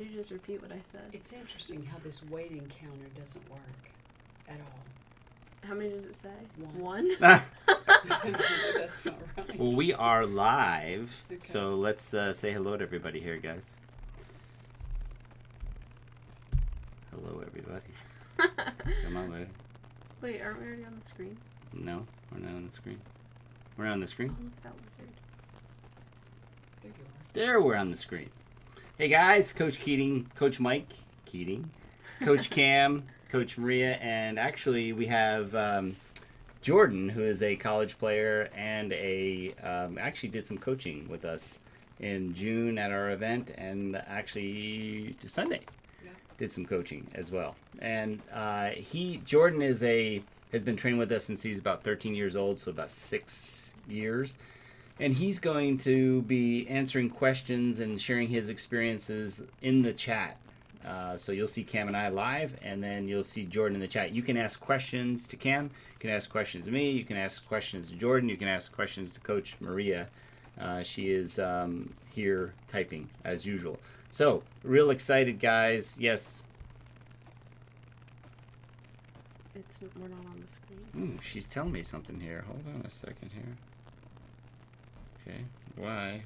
You just repeat what I said. It's interesting how this weighting counter doesn't work at all. How many does it say? One. One? That's not right. Well, we are live, Okay. so let's say hello to everybody here, guys. Hello, everybody. Come on, buddy. Wait, aren't we already on the screen? No, we're not on the screen. We're not on the screen. Oh, look at that lizard. There you are. There, we're on the screen. Hey, guys, Coach Keating, Coach Mike Keating, Coach Cam, Coach Maria, and actually we have Jordan, who is a college player and actually did some coaching with us in June at our event, and actually Sunday Yeah. did some coaching as well. And Jordan has been training with us since he's about 13 years old, so about 6 years. And he's going to be answering questions and sharing his experiences in the chat. So you'll see Cam and I live, and then you'll see Jordan in the chat. You can ask questions to Cam, you can ask questions to me, you can ask questions to Jordan, you can ask questions to Coach Maria. She is here typing as usual. So, real excited, guys. Yes. We're not on the screen. She's telling me something here. Hold on a second here. Okay, why?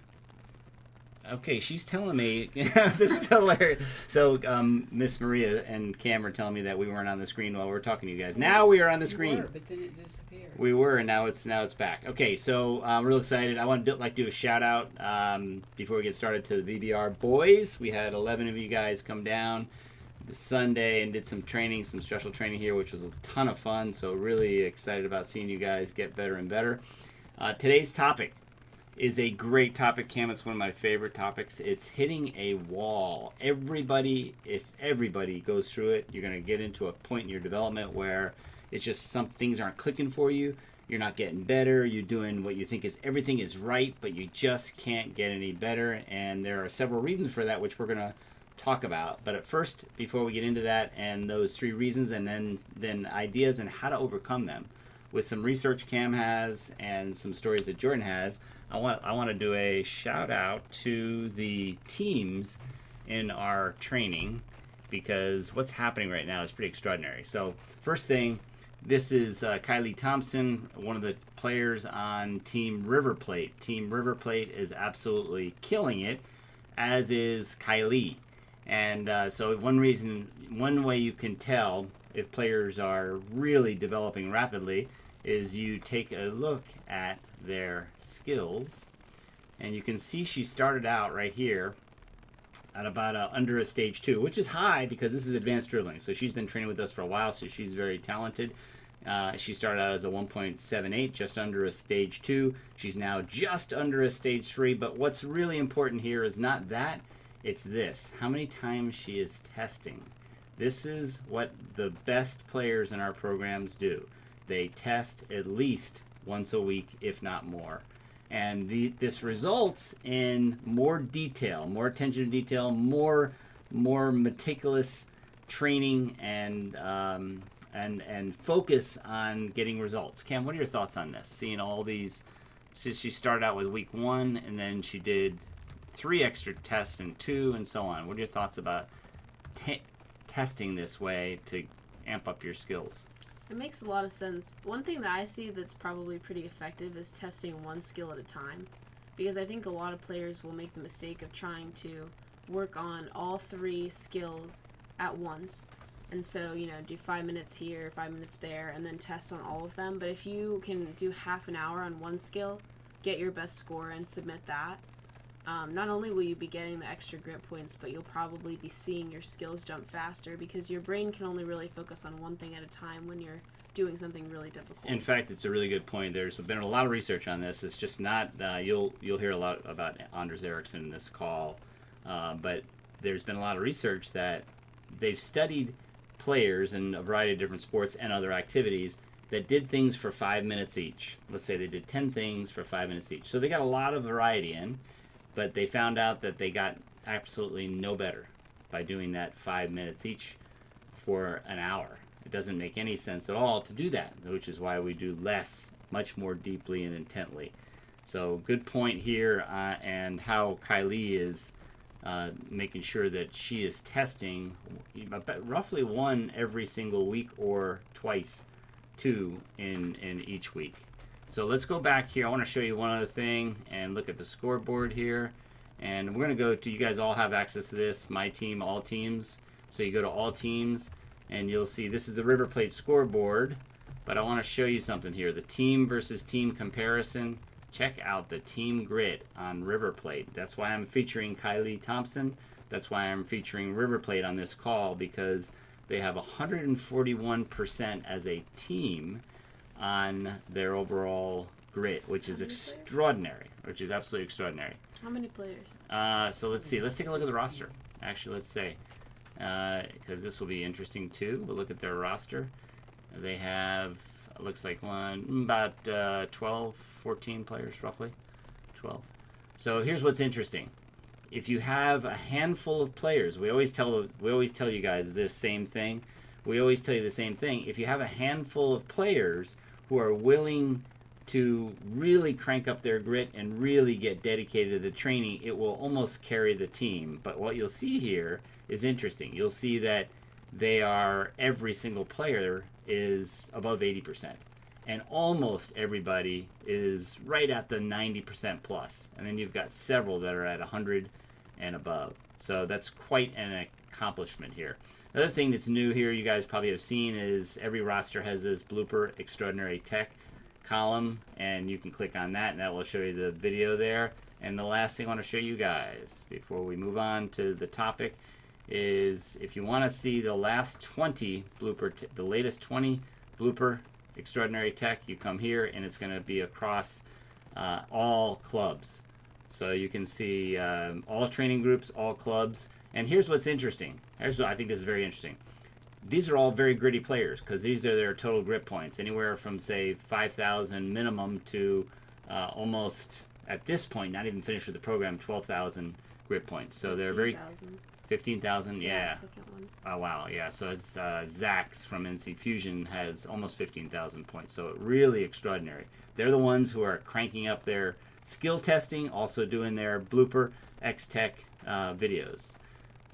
Okay, she's telling me, this is hilarious. So, Miss Maria and Cam are telling me that we weren't on the screen while we were talking to you guys. Now we are on the screen. You were, but then it disappeared. We were, and now it's back. Okay, so I'm real excited. I want to do a shout out before we get started to the VBR boys. We had 11 of you guys come down this Sunday and did some training, some special training here, which was a ton of fun. So really excited about seeing you guys get better and better. Today's topic is a great topic, Cam. It's one of my favorite topics. It's hitting a wall. If everybody goes through it, you're going to get into a point in your development where it's just some things aren't clicking for you. You're not getting better. You're doing what you think is everything is right, but you just can't get any better. And there are several reasons for that, which we're going to talk about. But at first, before we get into that and those 3 reasons, and then ideas and how to overcome them, with some research Cam has and some stories that Jordan has, I want to do a shout out to the teams in our training, because what's happening right now is pretty extraordinary. So first thing, this is Kylie Thompson, one of the players on Team River Plate. Team River Plate is absolutely killing it, as is Kylie. And so one way you can tell if players are really developing rapidly is you take a look at their skills, and you can see she started out right here at about under a stage 2, which is high because this is advanced dribbling. So she's been training with us for a while, so she's very talented. She started out as a 1.78, just under a stage 2. She's now just under a stage 3. But what's really important here is not that, it's this: how many times she is testing. This is what the best players in our programs do. They test at least once a week, if not more. And this results in more detail, more attention to detail, more meticulous training, and focus on getting results. Cam, what are your thoughts on this? Seeing all these, she started out with week 1, and then she did 3 extra tests and 2, and so on. What are your thoughts about testing this way to amp up your skills? It makes a lot of sense. One thing that I see that's probably pretty effective is testing one skill at a time, because I think a lot of players will make the mistake of trying to work on all 3 skills at once. And so, do 5 minutes here, 5 minutes there, and then test on all of them. But if you can do half an hour on one skill, get your best score and submit that, not only will you be getting the extra grit points, but you'll probably be seeing your skills jump faster, because your brain can only really focus on one thing at a time when you're doing something really difficult. In fact, it's a really good point. There's been a lot of research on this. It's just not, you'll hear a lot about Anders Ericsson in this call, but there's been a lot of research that they've studied players in a variety of different sports and other activities that did things for 5 minutes each. Let's say they did 10 things for 5 minutes each. So they got a lot of variety in, but they found out that they got absolutely no better by doing that 5 minutes each for an hour. It doesn't make any sense at all to do that, which is why we do less, much more deeply and intently. So good point here, and how Kylie is making sure that she is testing roughly one every single week or twice, two in each week. So let's go back here. I want to show you one other thing and look at the scoreboard here. And we're going to go to, you guys all have access to this, my team, all teams. So you go to all teams and you'll see this is the River Plate scoreboard. But I want to show you something here. The team versus team comparison. Check out the team grit on River Plate. That's why I'm featuring Kylie Thompson. That's why I'm featuring River Plate on this call, because they have 141% as a team on their overall grit, which is extraordinary, which is absolutely extraordinary. How many players? So let's see. Let's take a look at the roster. Actually, let's say, because this will be interesting too. We'll look at their roster. They have, it looks like about 12, 14 players roughly. 12. So here's what's interesting. If you have a handful of players, we always tell you guys this same thing. We always tell you the same thing. If you have a handful of players who are willing to really crank up their grit and really get dedicated to the training, it will almost carry the team. But what you'll see here is interesting. You'll see that every single player is above 80%. And almost everybody is right at the 90% plus. And then you've got several that are at 100 and above. So that's quite an accomplishment here. The other thing that's new here, you guys probably have seen, is every roster has this blooper extraordinary tech column, and you can click on that and that will show you the video there. And the last thing I want to show you guys before we move on to the topic is, if you want to see the last 20 the latest 20 blooper extraordinary tech, you come here and it's going to be across all clubs. So you can see all training groups, all clubs. And here's what's interesting. Here's what I think is very interesting. These are all very gritty players, because these are their total grit points, anywhere from say 5,000 minimum to almost, at this point, not even finished with the program, 12,000 grit points. So they're very 15,000, yeah. Second one. Oh wow, yeah. So it's Zax from NC Fusion has almost 15,000 points. So really extraordinary. They're the ones who are cranking up their skill testing, also doing their blooper X-Tech videos.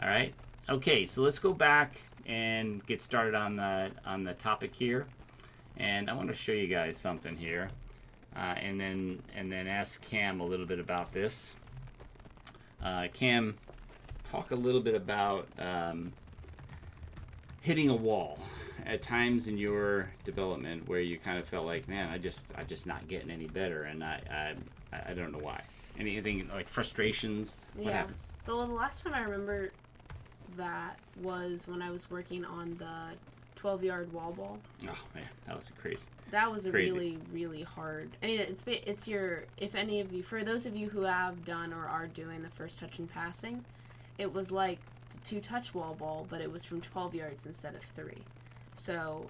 All right. Okay, so let's go back and get started on the topic here. And I want to show you guys something here, and then ask Cam a little bit about this. Cam, talk a little bit about hitting a wall at times in your development where you kind of felt like, man, I'm just not getting any better, and I don't know why. Anything like frustrations? What happens? The last time I remember that was when I was working on the 12-yard wall ball. Oh man, that was crazy. That was a really, really hard. I mean, it's your, if any of you, for those of you who have done or are doing the first touch and passing, it was like the 2-touch wall ball, but it was from 12 yards instead of 3. So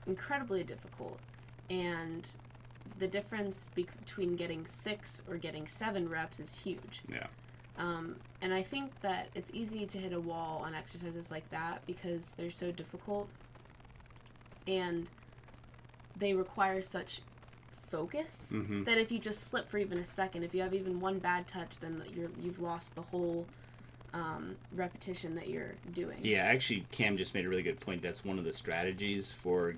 incredibly difficult. And the difference between getting 6 or getting 7 reps is huge. Yeah. And I think that it's easy to hit a wall on exercises like that because they're so difficult and they require such focus that if you just slip for even a second, if you have even one bad touch, then you've lost the whole repetition that you're doing. Yeah, actually, Cam just made a really good point. That's one of the strategies for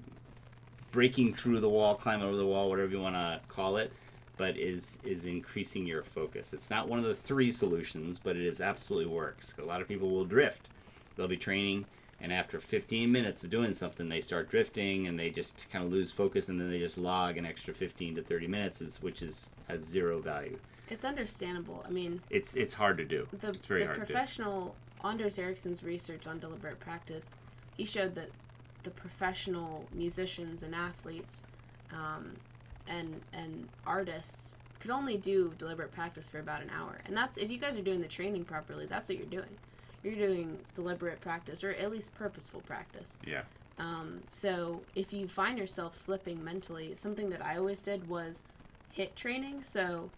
breaking through the wall, climb over the wall, whatever you want to call it, but is increasing your focus. It's not one of the 3 solutions, but it is absolutely works. A lot of people will drift. They'll be training, and after 15 minutes of doing something, they start drifting, and they just kind of lose focus, and then they just log an extra 15 to 30 minutes, which has 0 value. It's understandable. I mean, it's hard to do. It's very hard to do. The professional, Anders Ericsson's research on deliberate practice, he showed that the professional musicians and athletes and artists could only do deliberate practice for about an hour. And that's, if you guys are doing the training properly, that's what you're doing. You're doing deliberate practice, or at least purposeful practice. Yeah. So if you find yourself slipping mentally, something that I always did was HIIT training. So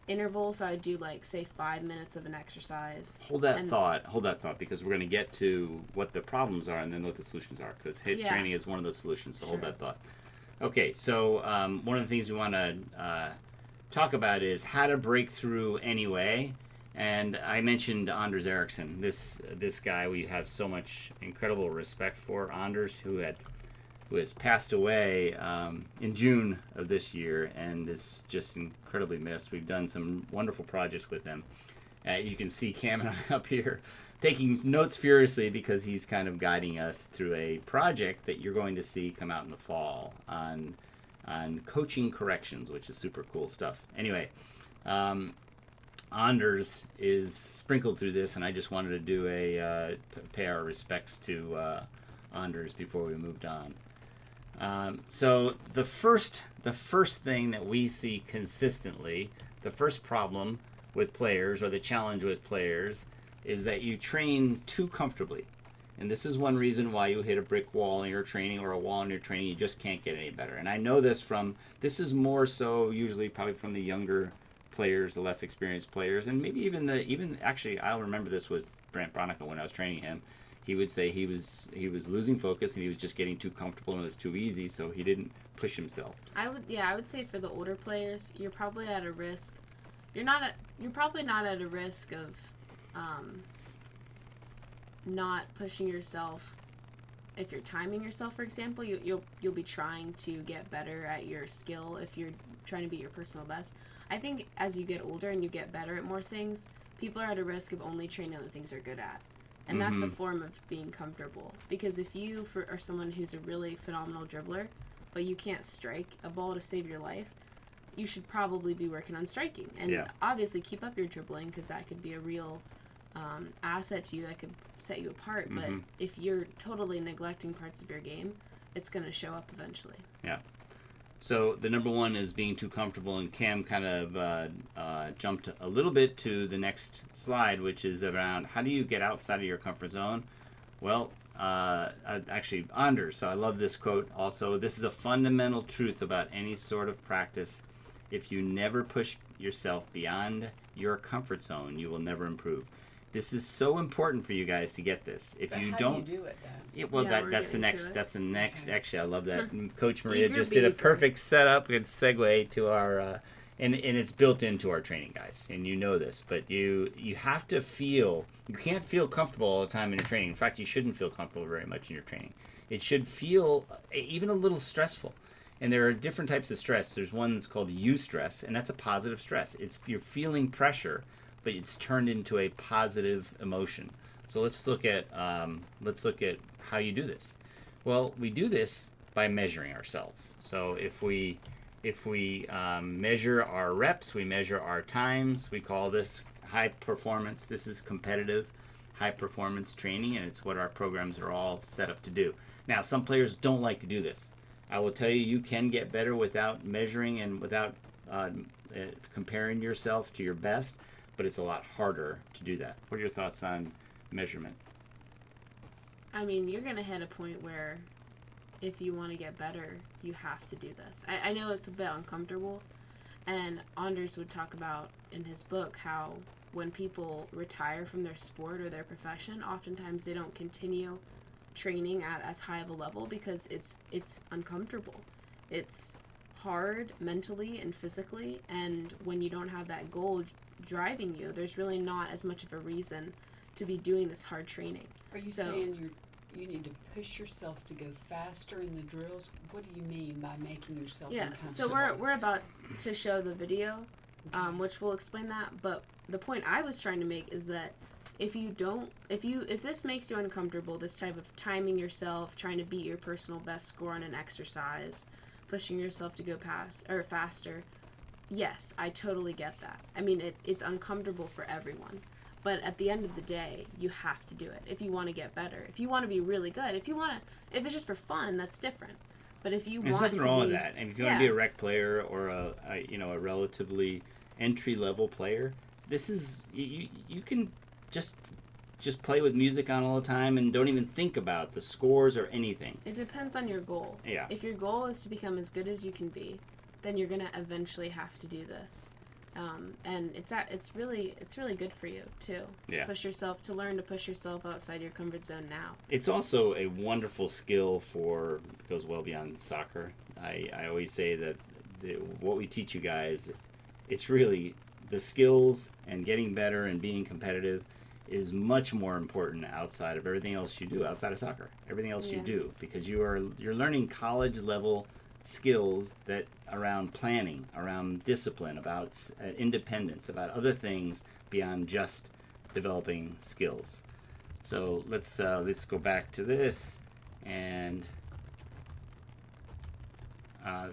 interval, so I do like say 5 minutes of an exercise. Hold that thought, because we're going to get to what the problems are and then what the solutions are, because HIIT training is one of those solutions. So hold that thought. Okay, so one of the things we want to talk about is how to break through anyway, And I mentioned Anders Ericsson. This guy we have so much incredible respect for. Anders, who has passed away in June of this year, and is just incredibly missed. We've done some wonderful projects with him. You can see Cam and I up here taking notes furiously because he's kind of guiding us through a project that you're going to see come out in the fall on coaching corrections, which is super cool stuff. Anyway, Anders is sprinkled through this, and I just wanted to do pay our respects to Anders before we moved on. So the first thing that we see consistently, the first problem with players, or the challenge with players, is that you train too comfortably. And this is one reason why you hit a brick wall in your training, or a wall in your training. You just can't get any better. And I know this is more so usually probably from the younger players, the less experienced players, and maybe even actually I'll remember this with Brant Bronico when I was training him. He would say he was losing focus, and he was just getting too comfortable, and it was too easy, so he didn't push himself. I would say for the older players, you're probably at a risk. You're probably not at a risk of not pushing yourself. If you're timing yourself, for example, you'll be trying to get better at your skill if you're trying to be your personal best. I think as you get older and you get better at more things, people are at a risk of only training on the things they're good at. And that's a form of being comfortable. Because if you are someone who's a really phenomenal dribbler, but you can't strike a ball to save your life, you should probably be working on striking. And obviously keep up your dribbling, because that could be a real asset to you that could set you apart. But if you're totally neglecting parts of your game, it's going to show up eventually. Yeah. So the number one is being too comfortable, and Cam kind of jumped a little bit to the next slide, which is around how do you get outside of your comfort zone. Well, actually, Anders, so I love this quote also. This is a fundamental truth about any sort of practice. If you never push yourself beyond your comfort zone, you will never improve. This is so important for you guys to get this. If But you how don't, do you do it, though? yeah, well, Yeah, that's the we're next. getting to it. That's the next. Okay. Actually, I love that. Coach Maria Eager just did a beaver. perfect setup and segue to our, and it's built into our training, guys. And you know this, but you have to feel. You can't feel comfortable all the time in your training. In fact, you shouldn't feel comfortable very much in your training. It should feel even a little stressful. And there are different types of stress. There's one that's called eustress, and that's a positive stress. It's you're feeling pressure, but it's turned into a positive emotion. So let's look at how you do this. Well, we do this by measuring ourselves. So if we measure our reps, we measure our times. We call this high performance. This is competitive high performance training, and it's what our programs are all set up to do. Now, some players don't like to do this. I will tell you, you can get better without measuring and without comparing yourself to your best, but it's a lot harder to do that. What are your thoughts on measurement? I mean, you're going to hit a point where if you want to get better, you have to do this. I know it's a bit uncomfortable, and Anders would talk about in his book how when people retire from their sport or their profession, oftentimes they don't continue training at as high of a level because it's uncomfortable. It's hard mentally and physically, and when you don't have that goal driving you, there's really not as much of a reason to be doing this hard training. Are you saying you need to push yourself to go faster in the drills? What do you mean by making yourself uncomfortable? So we're about to show the video, which will explain that. But the point I was trying to make is that if this makes you uncomfortable, this type of timing yourself, trying to beat your personal best score on an exercise, pushing yourself to go faster, yes, I totally get that. I mean, it's uncomfortable for everyone. But at the end of the day, you have to do it if you want to get better. If you want to be really good, if it's just for fun, that's different. But if you There's want nothing to wrong be, with that. And if you want to be a rec player or a relatively entry level player, this is you can just play with music on all the time and don't even think about the scores or anything. It depends on your goal. Yeah. If your goal is to become as good as you can be, then you're gonna eventually have to do this. And it's really good for you too. Yeah. To learn to push yourself outside your comfort zone now. It's also a wonderful skill goes well beyond soccer. I always say that what we teach you guys, it's really the skills and getting better and being competitive is much more important outside of everything else you do outside of soccer. Everything else you do, because you're learning college level skills that around planning, around discipline, about independence, about other things beyond just developing skills. So let's go back to this and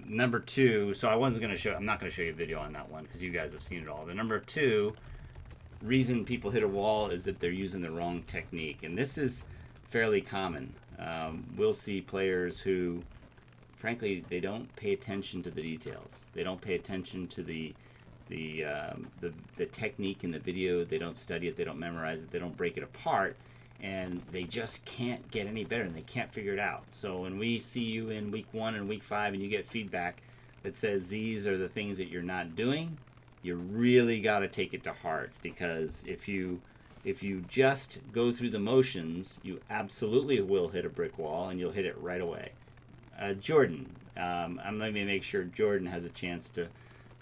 number 2. So I'm not going to show you a video on that one because you guys have seen it all. The number 2 reason people hit a wall is that they're using the wrong technique, and this is fairly common. We'll see players who, frankly, they don't pay attention to the details. They don't pay attention to the technique in the video. They don't study it. They don't memorize it. They don't break it apart, and they just can't get any better, and they can't figure it out. So when we see you in week 1 and week 5 and you get feedback that says these are the things that you're not doing, you really got to take it to heart, because if you just go through the motions, you absolutely will hit a brick wall, and you'll hit it right away. Jordan, I'm going to make sure Jordan has a chance to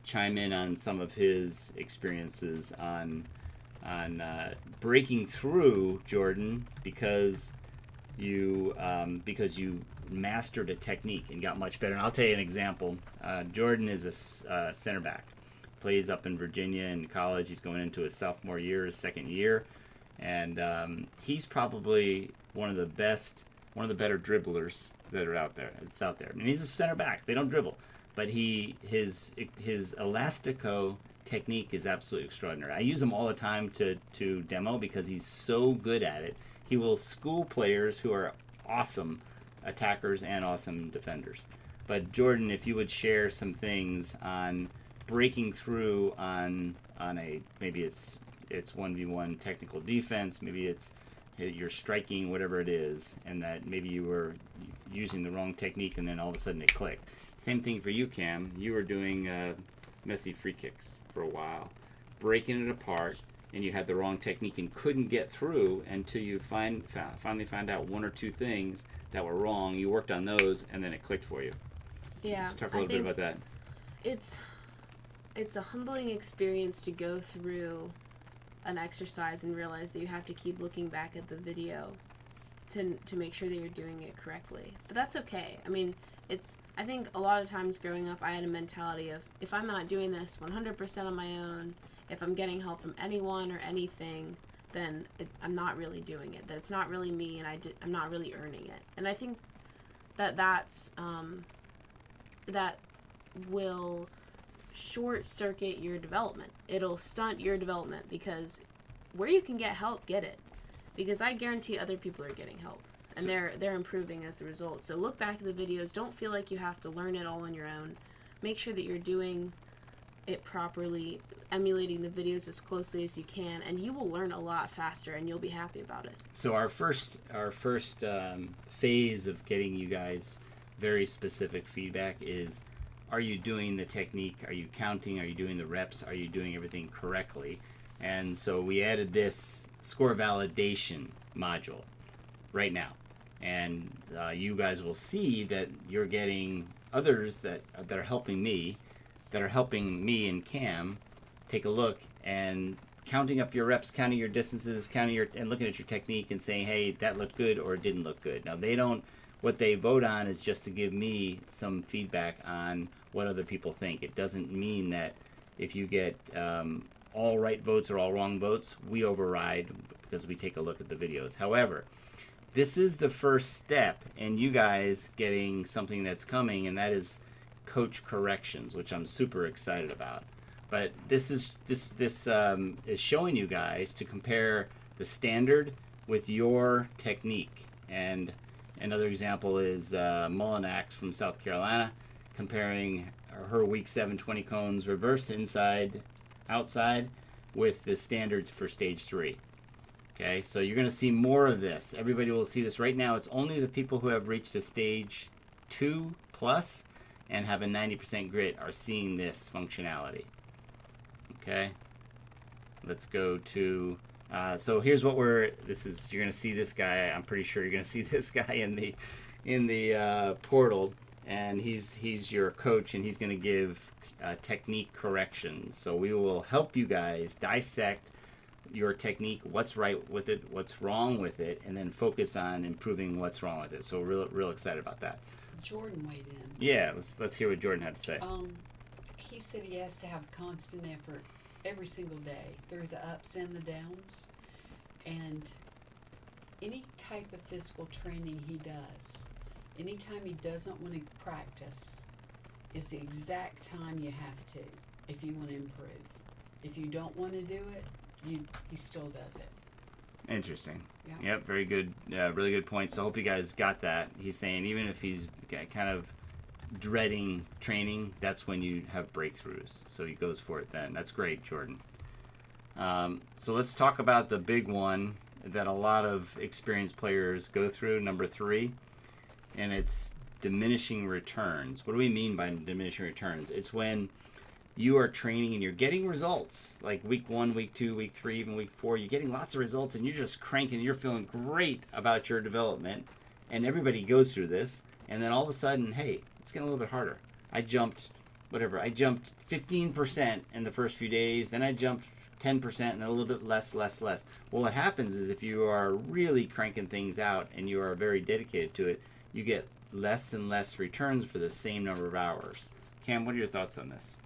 chime in on some of his experiences on breaking through, Jordan, because you mastered a technique and got much better. And I'll tell you an example. Jordan is a center back, plays up in Virginia in college. He's going into his sophomore year, his second year, and he's probably one of the better dribblers that are out there. It's out there. I mean, he's a center back. They don't dribble, but his elastico technique is absolutely extraordinary. I use him all the time to demo because he's so good at it. He will school players who are awesome attackers and awesome defenders. But Jordan, if you would share some things on breaking through on a, maybe it's 1v1 technical defense, maybe it's you're striking, whatever it is, and that maybe you were using the wrong technique and then all of a sudden it clicked. Same thing for you, Cam. You were doing messy free kicks for a while, breaking it apart, and you had the wrong technique and couldn't get through until you finally found out 1 or 2 things that were wrong. You worked on those, and then it clicked for you. Yeah, Let's talk a little bit about that. It's a humbling experience to go through an exercise and realize that you have to keep looking back at the video to make sure that you're doing it correctly. But that's okay. I mean, I think a lot of times growing up, I had a mentality of, if I'm not doing this 100% on my own, if I'm getting help from anyone or anything, then I'm not really doing it. That it's not really me, and I'm not really earning it. And I think that will short circuit your development. It'll stunt your development, because where you can get help, get it. Because I guarantee other people are getting help, and they're improving as a result. So look back at the videos. Don't feel like you have to learn it all on your own. Make sure that you're doing it properly, emulating the videos as closely as you can, and you will learn a lot faster, and you'll be happy about it. So our first phase of getting you guys very specific feedback is, are you doing the technique? Are you counting? Are you doing the reps? Are you doing everything correctly? And so we added this score validation module right now. And you guys will see that you're getting others that are helping me and Cam take a look and counting up your reps, counting your distances, and looking at your technique and saying, hey, that looked good or it didn't look good. Now, what they vote on is just to give me some feedback on what other people think. It doesn't mean that if you get all right votes or all wrong votes, we override because we take a look at the videos. However, this is the first step in you guys getting something that's coming, and that is coach corrections, which I'm super excited about. But this is showing you guys to compare the standard with your technique. And another example is Mullinax from South Carolina comparing her week 7 20 cones reverse inside outside with the standards for stage 3. Okay, so you're going to see more of this. Everybody will see this. Right now, it's only the people who have reached a stage 2 plus and have a 90% grit are seeing this functionality. Okay, let's go to so here's what you're going to see this guy. I'm pretty sure you're going to see this guy in the portal, and he's your coach, and he's going to give technique corrections. So we will help you guys dissect your technique, what's right with it, what's wrong with it, and then focus on improving what's wrong with it. So we're real excited about that. Jordan weighed in. Yeah, let's hear what Jordan had to say. He said he has to have constant effort every single day through the ups and the downs, and any type of physical training he does, anytime he doesn't want to practice, is the exact time you have to if you want to improve. If you don't want to do it, he still does it. Interesting. Yeah. Yep, very good, really good point. So I hope you guys got that. He's saying even if he's kind of dreading training, that's when you have breakthroughs. So he goes for it then. That's great, Jordan. So let's talk about the big one that a lot of experienced players go through, number 3, and it's diminishing returns. What do we mean by diminishing returns? It's when you are training and you're getting results, like week 1, week 2, week 3, even week 4. You're getting lots of results and you're just cranking. You're feeling great about your development, and everybody goes through this. And then all of a sudden, hey, it's getting a little bit harder. I jumped 15% in the first few days. Then I jumped 10% and then a little bit less. Well, what happens is if you are really cranking things out and you are very dedicated to it, you get less and less returns for the same number of hours. Cam, what are your thoughts on this?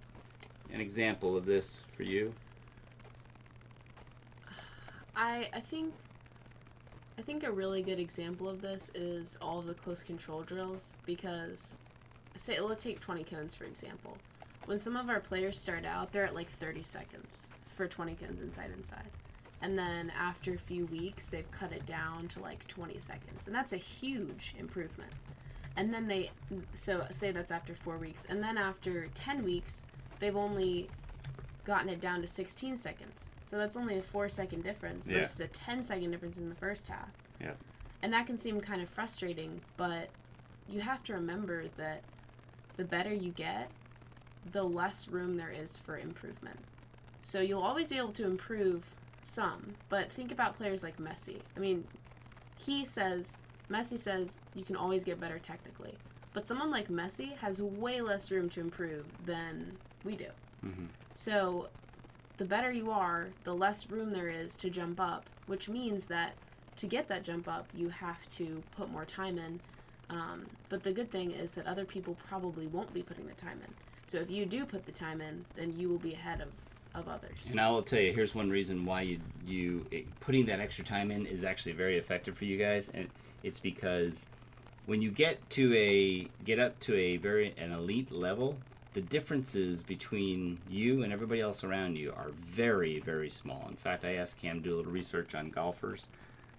An example of this for you? I think a really good example of this is all the close control drills, because let's take 20 cones for example. When some of our players start out, they're at like 30 seconds for 20 cones inside. And then after a few weeks, they've cut it down to like 20 seconds. And that's a huge improvement. And then so say that's after 4 weeks. And then after 10 weeks, they've only gotten it down to 16 seconds. So that's only a 4-second difference versus a 10-second difference in the first half. Yeah. And that can seem kind of frustrating, but you have to remember that the better you get, the less room there is for improvement. So you'll always be able to improve some, but think about players like Messi. I mean, Messi says you can always get better technically, but someone like Messi has way less room to improve than we do. Mm-hmm. So the better you are, the less room there is to jump up, which means that to get that jump up, you have to put more time in. But the good thing is that other people probably won't be putting the time in. So if you do put the time in, then you will be ahead of others. And I will tell you, here's one reason why putting that extra time in is actually very effective for you guys, and it's because when you get up to an elite level, the differences between you and everybody else around you are very, very small. In fact, I asked Cam to do a little research on golfers,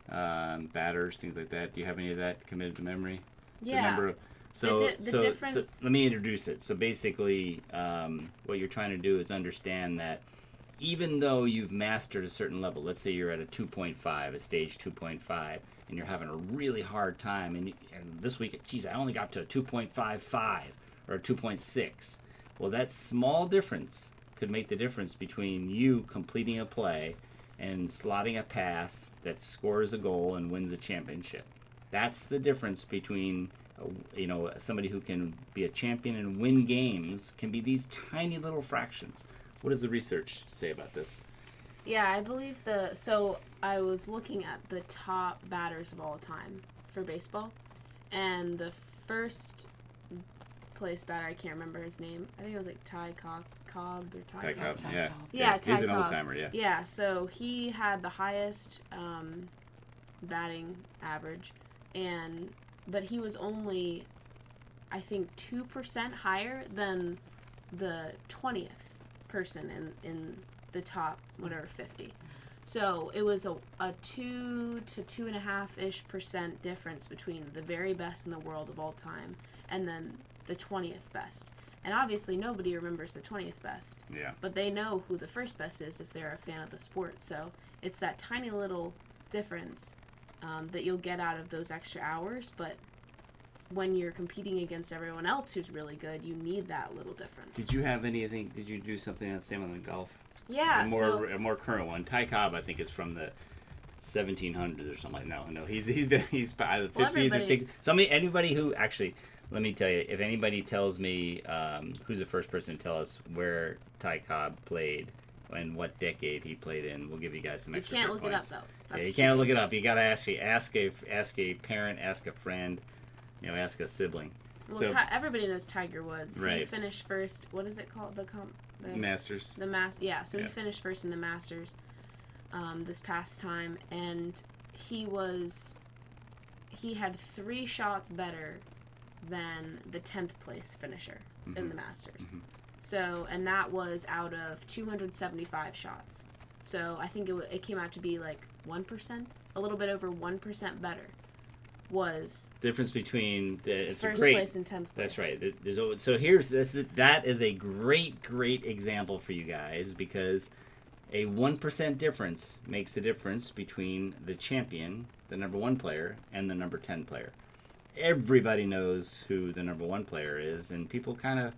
batters, things like that. Do you have any of that committed to memory? Yeah. So difference. let me introduce it. So basically, what you're trying to do is understand that even though you've mastered a certain level, let's say you're at a 2.5, a stage 2.5, and you're having a really hard time, and this week, geez, I only got to a 2.55 or a 2.6. Well, that small difference could make the difference between you completing a play and slotting a pass that scores a goal and wins a championship. That's the difference between somebody who can be a champion and win games can be these tiny little fractions. What does the research say about this? Yeah, I believe so I was looking at the top batters of all time for baseball, and the first place batter, I can't remember his name. I think it was like Ty Cobb or Ty Cobb. Yeah. Yeah, Ty he's an Cobb. old timer, yeah. Yeah, so he had the highest batting average, but he was only, I think, 2% higher than the 20th person in the top, 50. So it was a 2 to 2.5% difference between the very best in the world of all time and then the 20th best. And obviously nobody remembers the 20th best. Yeah. But they know who the first best is if they're a fan of the sport. So it's that tiny little difference that you'll get out of those extra hours. But when you're competing against everyone else who's really good, you need that little difference. Did you do something the same on the golf? Yeah. A more current one. Ty Cobb, I think, is from the 1700s or something like that. No, he's by the 50s or 60s. Anybody who actually, let me tell you, if anybody tells me who's the first person to tell us where Ty Cobb played and what decade he played in, we'll give you guys some You extra can't good look points. it up though. Yeah, That's you can't cheating. look it up. You gotta actually ask a parent, ask a friend, ask a sibling. Well, So- everybody knows Tiger Woods. He Right. finished first. What is it called? The Masters. Yeah. So Yeah. he finished first in the Masters this past time, and he had 3 shots better than the 10th place finisher in the Masters. Mhm. So, and that was out of 275 shots. So I think it came out to be like 1%, a little bit over 1% better. Was Difference between it's first a great. place and 10th place. That's right. So that is a great example for you guys, because a 1% difference makes the difference between the champion, the number 1 player, and the number 10 player. Everybody knows who the number 1 player is, and people kind of,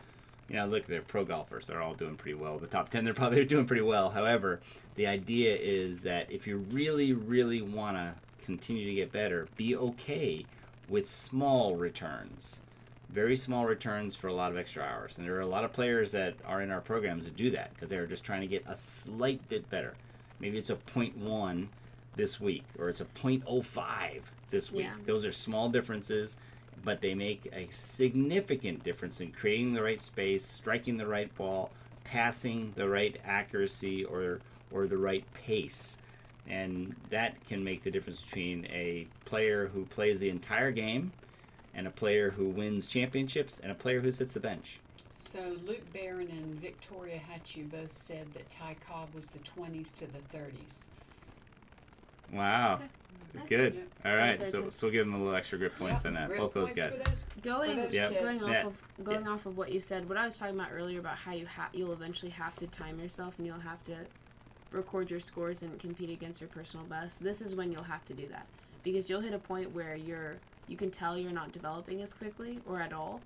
look, they're pro golfers. They're all doing pretty well. The top 10, they're probably doing pretty well. However, the idea is that if you really, really want to continue to get better, be okay with small returns. Very small returns for a lot of extra hours. And there are a lot of players that are in our programs that do that because they're just trying to get a slight bit better. Maybe it's a 0.1 this week, or it's a 0.05 this week. Yeah. Those are small differences, but they make a significant difference in creating the right space, striking the right ball, passing the right accuracy or the right pace. And that can make the difference between a player who plays the entire game and a player who wins championships and a player who sits the bench. So Luke Barron and Victoria Hatchew both said that Ty Cobb was the 20s to the 30s. Wow. Okay. Good. Yep. All right. That's So right, we'll give them a little extra grip points on that. Real Both those points guys. for those- Going those Yep. going kids. off Yeah. of going off of what you said, what I was talking about earlier about how you'll eventually have to time yourself and you'll have to record your scores and compete against your personal best. This is when you'll have to do that, because you'll hit a point where you can tell you're not developing as quickly or at all,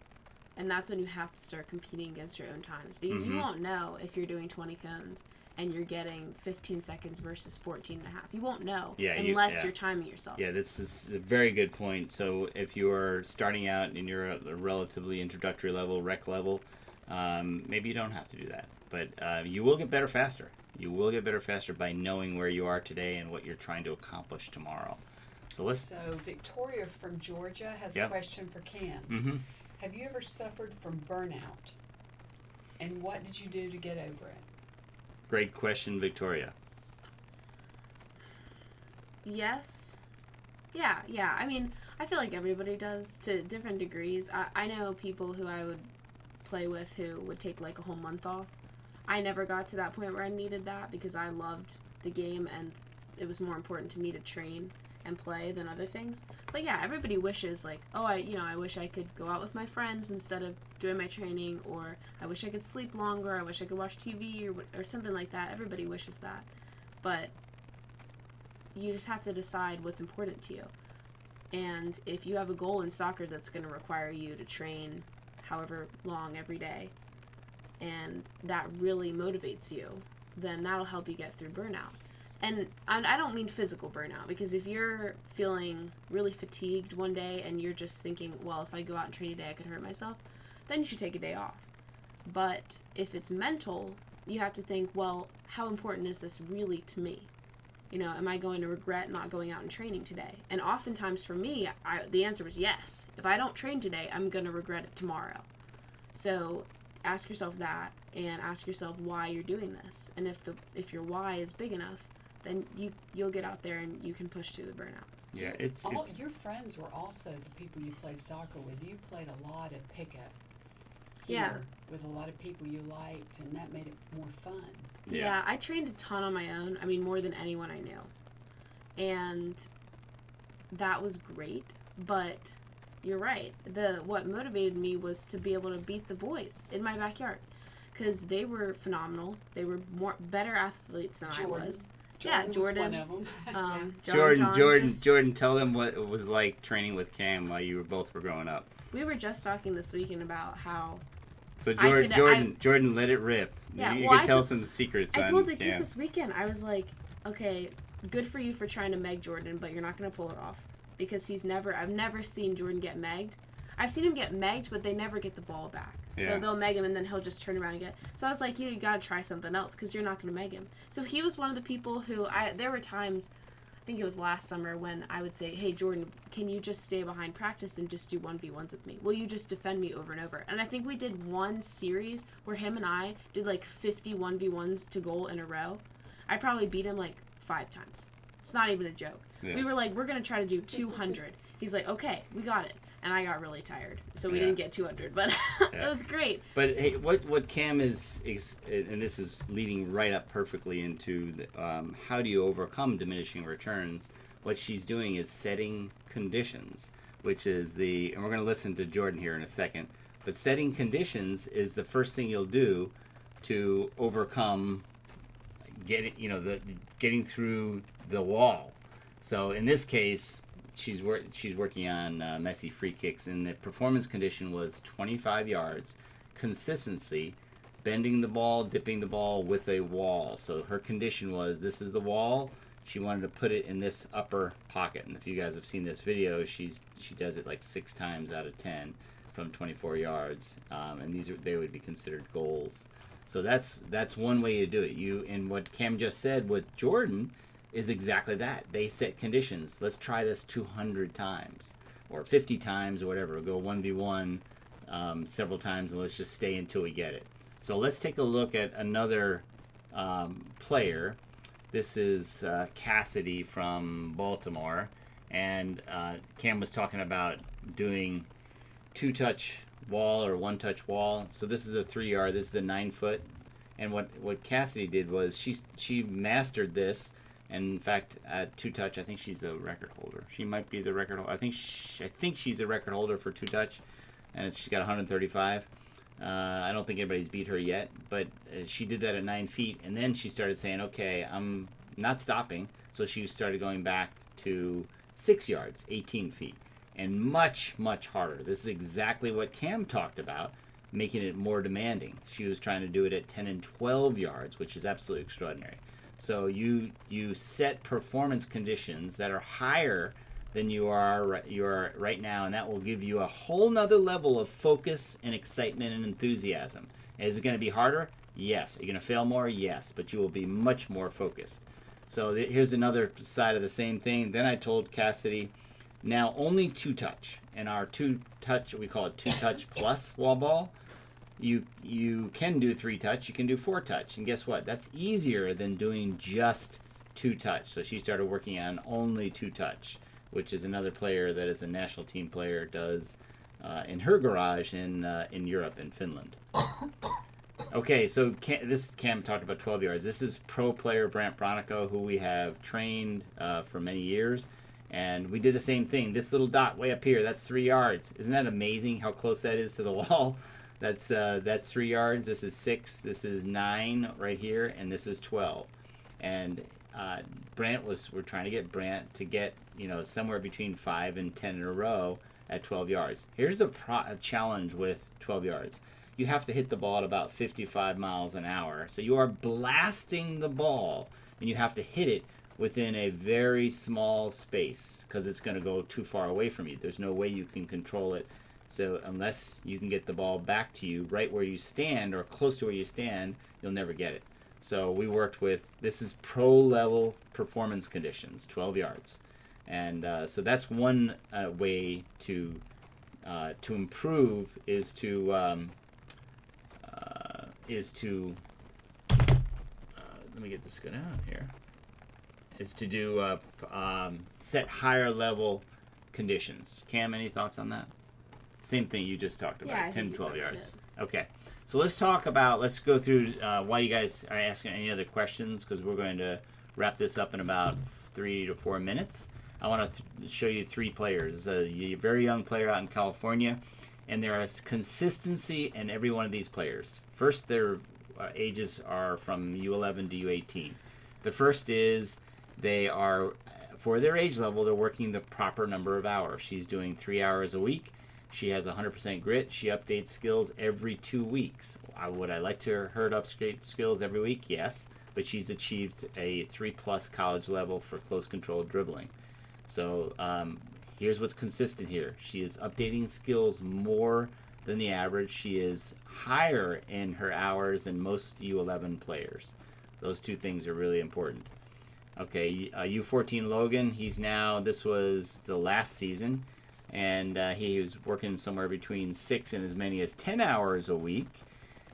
and that's when you have to start competing against your own times, because you Mhm. won't know if you're doing 20 cones and you're getting 15 seconds versus 14 and a half. You won't know unless you're timing yourself. Yeah, this is a very good point. So if you are starting out and you're at a relatively introductory level, rec level, maybe you don't have to do that. But you will get better faster. You will get better faster by knowing where you are today and what you're trying to accomplish tomorrow. So Victoria from Georgia has Yep. a question for Cam. Mm-hmm. Have you ever suffered from burnout? And what did you do to get over it? Great question, Victoria. Yes. Yeah. I mean, I feel like everybody does to different degrees. I know people who I would play with who would take like a whole month off. I never got to that point where I needed that because I loved the game and it was more important to me to train and play than other things. But yeah, everybody wishes like, oh, I wish I could go out with my friends instead of doing my training, or I wish I could sleep longer, I wish I could watch TV or something like that. Everybody wishes that. But you just have to decide what's important to you. And if you have a goal in soccer that's going to require you to train however long every day, and that really motivates you, then that'll help you get through burnout. And I don't mean physical burnout, because if you're feeling really fatigued one day and you're just thinking, well, if I go out and train today I could hurt myself, then you should take a day off. But if it's mental, you have to think, well, how important is this really to me? Am I going to regret not going out and training today? And oftentimes for me, the answer was yes. If I don't train today, I'm going to regret it tomorrow. So ask yourself that, and ask yourself why you're doing this. And if your why is big enough, then you'll get out there and you can push through the burnout. Yeah, Your friends were also the people you played soccer with. You played a lot of pickup here Yeah. with a lot of people you liked, and that made it more fun. Yeah, I trained a ton on my own. I mean, more than anyone I knew. And that was great, but you're right. What motivated me was to be able to beat the boys in my backyard, because they were phenomenal. They were better athletes than I was. Jordan was Jordan. one of them. Jordan, tell them what it was like training with Cam while you both were growing up. We were just talking this weekend about how So Jordan, let it rip. Yeah, you well, can tell some secrets. I told the Cam. kids this weekend, I was like, okay, good for you for trying to meg Jordan, but you're not going to pull it off, because I've never seen Jordan get megged. I've seen him get megged, but they never get the ball back. Yeah. So they'll meg him, and then he'll just turn around and get. So I was like, you got to try something else because you're not going to meg him. So he was one of the people who there were times, I think it was last summer, when I would say, hey, Jordan, can you just stay behind practice and just do 1v1s with me? Will you just defend me over and over? And I think we did one series where him and I did like 50 1v1s to goal in a row. I probably beat him like 5 times. It's not even a joke. Yeah. We were like, we're going to try to do 200. He's like, okay, we got it. And I got really tired, so we Yeah. didn't get 200, but it was great. But hey, what Cam is, and this is leading right up perfectly into how do you overcome diminishing returns? What she's doing is setting conditions, which is and we're going to listen to Jordan here in a second, but setting conditions is the first thing you'll do to overcome getting through the wall. So in this case, she's working on messy free kicks, and the performance condition was 25 yards, consistency, bending the ball, dipping the ball with a wall. So her condition was, this is the wall. She wanted to put it in this upper pocket, and if you guys have seen this video, she does it like 6 times out of 10 from 24 yards, and they would be considered goals. So that's one way to do it. And what Cam just said with Jordan is exactly that. They set conditions. Let's try this 200 times or 50 times or whatever. Go 1v1 several times, and let's just stay until we get it. So let's take a look at another player. This is Cassidy from Baltimore, and Cam was talking about doing 2-touch wall or 1-touch wall. So this is a 3-yard. This is the 9-foot. And what Cassidy did was she mastered this. And in fact, at 2-touch, I think she's the record holder. She might be the record holder. I think she's a record holder for 2-touch, and she's got 135. I don't think anybody's beat her yet, but she did that at 9 feet, and then she started saying, okay, I'm not stopping. So she started going back to 6 yards, 18 feet, and much, much harder. This is exactly what Cam talked about, making it more demanding. She was trying to do it at 10 and 12 yards, which is absolutely extraordinary. So you set performance conditions that are higher than you are right now, and that will give you a whole nother level of focus and excitement and enthusiasm. Is it going to be harder? Yes. Are you going to fail more? Yes. But you will be much more focused. So here's another side of the same thing. Then I told Cassidy, now only 2-touch. And our 2-touch, we call it 2-touch plus wall ball. You can do 3-touch, you can do 4-touch, and guess what? That's easier than doing just 2-touch. So she started working on only 2-touch, which is another player that is a national team player does in her garage in Europe, in Finland. Okay, so Cam talked about 12 yards. This is pro player Brant Bronico, who we have trained for many years, and we did the same thing. This little dot way up here, that's 3 yards. Isn't that amazing how close that is to the wall? That's 3 yards. This is 6. This is 9 right here, and this is 12. And we're trying to get Brant to get somewhere between 5 and 10 in a row at 12 yards. Here's the challenge with 12 yards. You have to hit the ball at about 55 miles an hour. So you are blasting the ball, and you have to hit it within a very small space because it's going to go too far away from you. There's no way you can control it. So unless you can get the ball back to you right where you stand or close to where you stand, you'll never get it. So we worked with, this is pro level performance conditions, 12 yards. And so that's one way to improve is to let me get this good out here, is to do set higher level conditions. Cam, any thoughts on that? Same thing you just talked about, Yeah, 10, 12 covered yards. it. Okay, so let's go through while you guys are asking any other questions, because we're going to wrap this up in about 3 to 4 minutes. I want to show you 3 players. A very young player out in California, and there is consistency in every one of these players. First, their ages are from U11 to U18. The first is they are, for their age level, they're working the proper number of hours. She's doing 3 hours a week. She has 100% grit. She updates skills every 2 weeks. Would I like her to upgrade skills every week? Yes, but she's achieved a 3+ college level for close control dribbling. So here's what's consistent here. She is updating skills more than the average. She is higher in her hours than most U11 players. Those two things are really important. Okay, U14 Logan, this was the last season, and he was working somewhere between 6 and as many as 10 hours a week.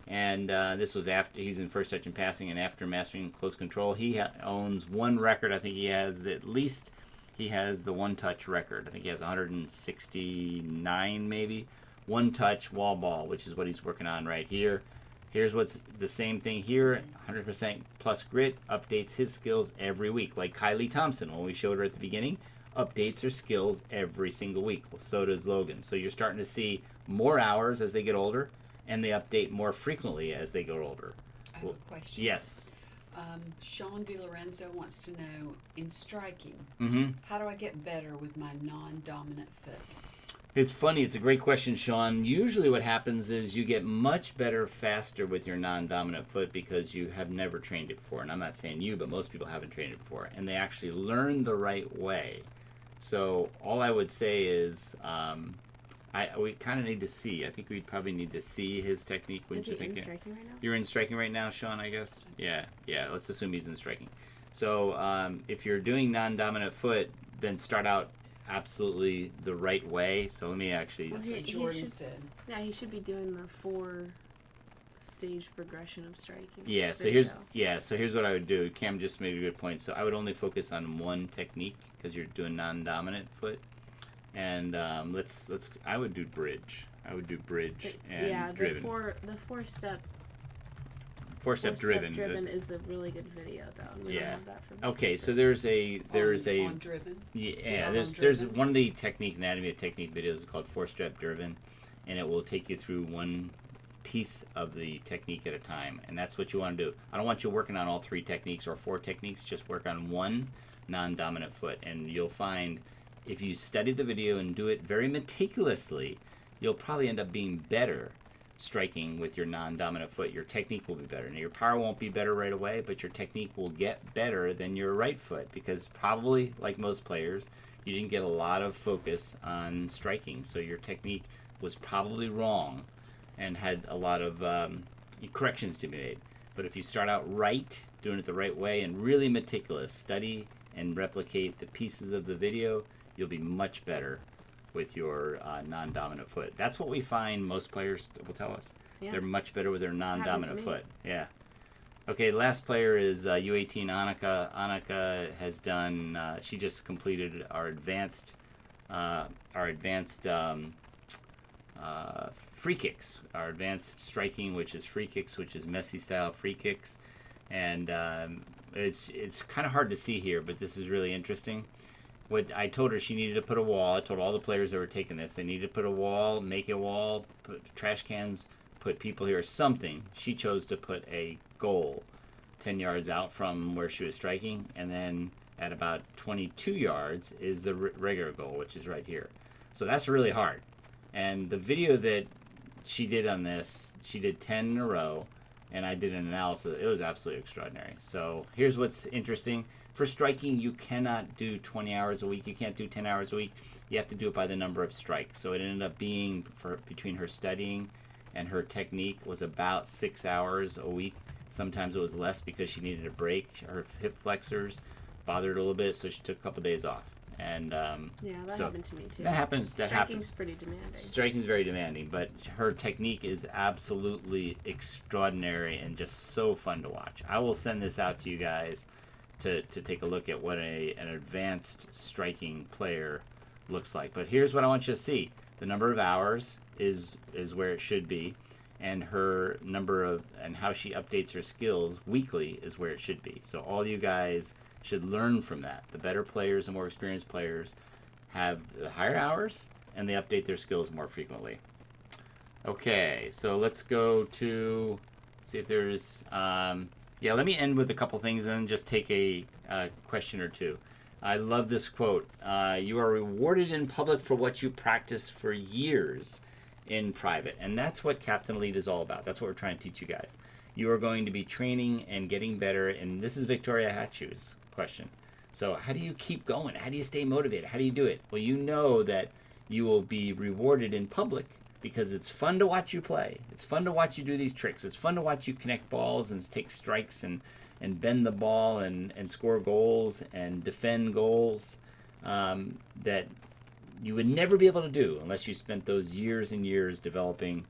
And this was after he's in first touch and passing, and after mastering close control. He owns one record. I think he has the one touch record. I think he has 169 maybe. One touch wall ball, which is what he's working on right here. Here's what's the same thing here. 100% plus grit updates his skills every week. Like Kylie Thompson, when we showed her at the beginning, updates her skills every single week. Well, so does Logan. So you're starting to see more hours as they get older, and they update more frequently as they get older. I have a question. Yes. Sean DiLorenzo wants to know, in striking, Mm-hmm. how do I get better with my non-dominant foot? It's funny. It's a great question, Sean. Usually what happens is you get much better faster with your non-dominant foot because you have never trained it before. And I'm not saying you, but most people haven't trained it before. And they actually learn the right way. So all I would say is we kind of need to see. I think we probably need to see his technique. Is he in striking right now? You're in striking right now, Sean, I guess? Yeah. Let's assume he's in striking. So if you're doing non-dominant foot, then start out absolutely the right way. So let me actually... Well, That's what Jordan said. Yeah, he should be doing the 4-stage progression of striking. Yeah, so video. here's what I would do. Cam just made a good point. So I would only focus on one technique because you're doing non-dominant foot. And I would do bridge. I would do bridge and driven. The four-step driven. Driven is a really good video, though. We don't have that for Okay, so there's a on driven. yeah, on there's driven? one of the anatomy of technique videos is called 4-step driven, and it will take you through one piece of the technique at a time, and that's what you want to do. I don't want you working on all 3 techniques or 4 techniques. Just work on one non-dominant foot, and you'll find if you study the video and do it very meticulously, you'll probably end up being better striking with your non-dominant foot. Your technique will be better. Now, your power won't be better right away, but your technique will get better than your right foot because probably, like most players, you didn't get a lot of focus on striking, so your technique was probably wrong and had a lot of corrections to be made. But if you start out right, doing it the right way, and really meticulous, study and replicate the pieces of the video, you'll be much better with your non-dominant foot. That's what we find most players will tell us. Yeah. They're much better with their non-dominant me. foot. Yeah. Okay, last player is U18 Annika. Annika has done, she just completed our advanced free kicks, our advanced striking, which is free kicks, which is Messi style free kicks. And it's kind of hard to see here, but this is really interesting. What I told her, she needed to put a wall. I told all the players that were taking this, they needed to put a wall, make a wall, put trash cans, put people here, something. She chose to put a goal 10 yards out from where she was striking, and then at about 22 yards is the regular goal, which is right here. So that's really hard. And the video that she did on this, she did 10 in a row, and I did an analysis. It was absolutely extraordinary. So here's what's interesting. For striking, you cannot do 20 hours a week. You can't do 10 hours a week. You have to do it by the number of strikes. So it ended up being, between her studying and her technique, was about 6 hours a week. Sometimes it was less because she needed a break. Her hip flexors bothered her a little bit, so she took a couple days off. And yeah, that happened to me too. That happens. Striking's pretty demanding. Striking's very demanding, but her technique is absolutely extraordinary and just so fun to watch. I will send this out to you guys to take a look at what an advanced striking player looks like. But here's what I want you to see. The number of hours is where it should be, and her and how she updates her skills weekly is where it should be. So all you guys should learn from that. The better players, the more experienced players, have the higher hours, and they update their skills more frequently. Okay, so let's go to, see if there's, let me end with a couple things and then just take a question or two. I love this quote. You are rewarded in public for what you practiced for years in private. And that's what Captain Elite is all about. That's what we're trying to teach you guys. You are going to be training and getting better. And this is Victoria Hatchew's question. So how do you keep going? How do you stay motivated? How do you do it? Well, you know that you will be rewarded in public because it's fun to watch you play. It's fun to watch you do these tricks. It's fun to watch you connect balls and take strikes and bend the ball and score goals and defend goals that you would never be able to do unless you spent those years and years developing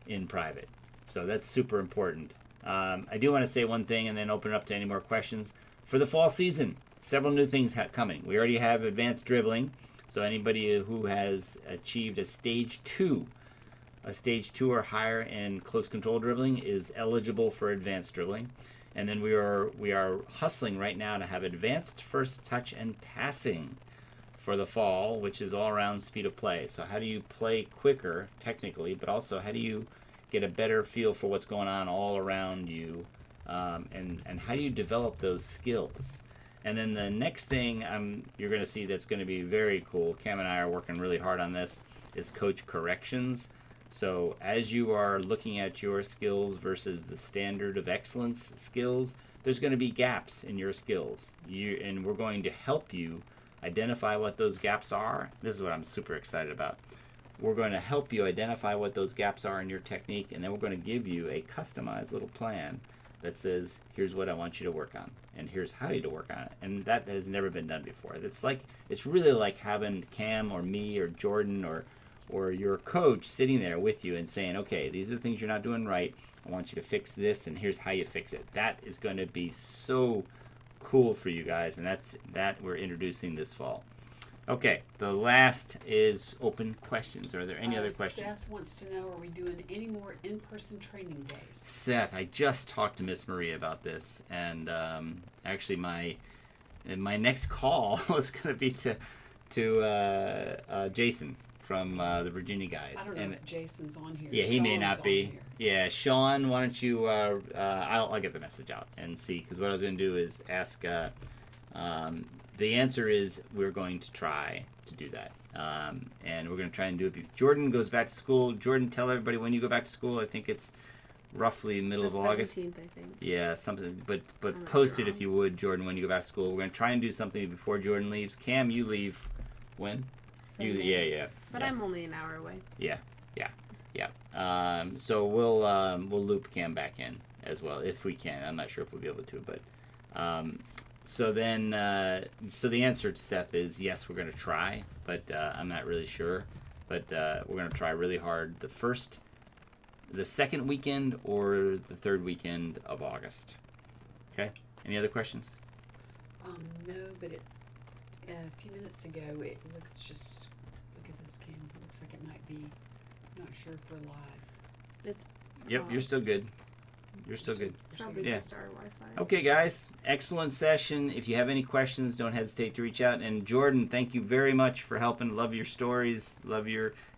in private. So that's super important. I do want to say one thing and then open it up to any more questions. For the fall season, several new things coming. We already have advanced dribbling. So anybody who has achieved a stage 2 or higher in close control dribbling is eligible for advanced dribbling. And then we are hustling right now to have advanced first touch and passing for the fall, which is all around speed of play. So how do you play quicker technically, but also how do you get a better feel for what's going on all around you, and how do you develop those skills? And then the next thing you're going to see that's going to be very cool, Cam and I are working really hard on this, is coach corrections. So as you are looking at your skills versus the standard of excellence skills, there's going to be gaps in your skills. And we're going to help you identify what those gaps are. This is what I'm super excited about. We're going to help you identify what those gaps are in your technique, and then we're going to give you a customized little plan that says, here's what I want you to work on, and here's how you to work on it. And that has never been done before. It's really like having Cam or me or Jordan or your coach sitting there with you and saying, okay, these are the things you're not doing right. I want you to fix this, and here's how you fix it. That is going to be so cool for you guys, and that we're introducing this fall. Okay, the last is open questions. Are there any other questions? Seth wants to know, are we doing any more in-person training days? Seth, I just talked to Miss Maria about this, and actually my next call was going to be to Jason from the Virginia guys. I don't know if Jason's on here. Yeah, he may Sean's not be. on here. Yeah, Sean, why don't you? I'll get the message out and see, because what I was going to do is ask. The answer is we're going to try to do that, and we're going to try and do it. Jordan goes back to school. Jordan, tell everybody when you go back to school. I think it's roughly middle of August. 17th, I think. Yeah, something. But post it if you would, Jordan, when you go back to school. We're going to try and do something before Jordan leaves. Cam, you leave when? Sunday. Yeah. But I'm only an hour away. Yeah. So we'll loop Cam back in as well if we can. I'm not sure if we'll be able to, but so the answer to Seth is yes, we're going to try, but I'm not really sure. But we're going to try really hard the second weekend or the third weekend of August. Okay. Any other questions? No, but a few minutes ago, it looks just, look at this, Cam. It looks like it might be, not sure if we're live. It's Yep, you're still good. You're still good. It's probably Yeah. just our Wi-Fi. Okay, guys. Excellent session. If you have any questions, don't hesitate to reach out. And Jordan, thank you very much for helping. Love your stories.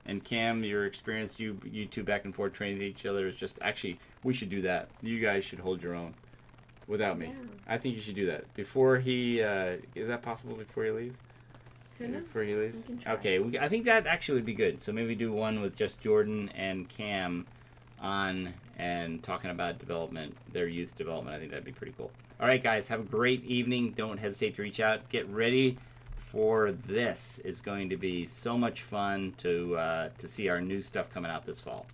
And Cam, your experience. You two back and forth training each other is just, actually, we should do that. You guys should hold your own without me. Yeah. I think you should do that. Before he, is that possible before he leaves? Who knows? Before he leaves? We can try. Okay, I think that actually would be good. So maybe do one with just Jordan and Cam on and talking about development, their youth development. I think that'd be pretty cool. All right, guys, have a great evening. Don't hesitate to reach out. Get ready for this. It's going to be so much fun to see our new stuff coming out this fall.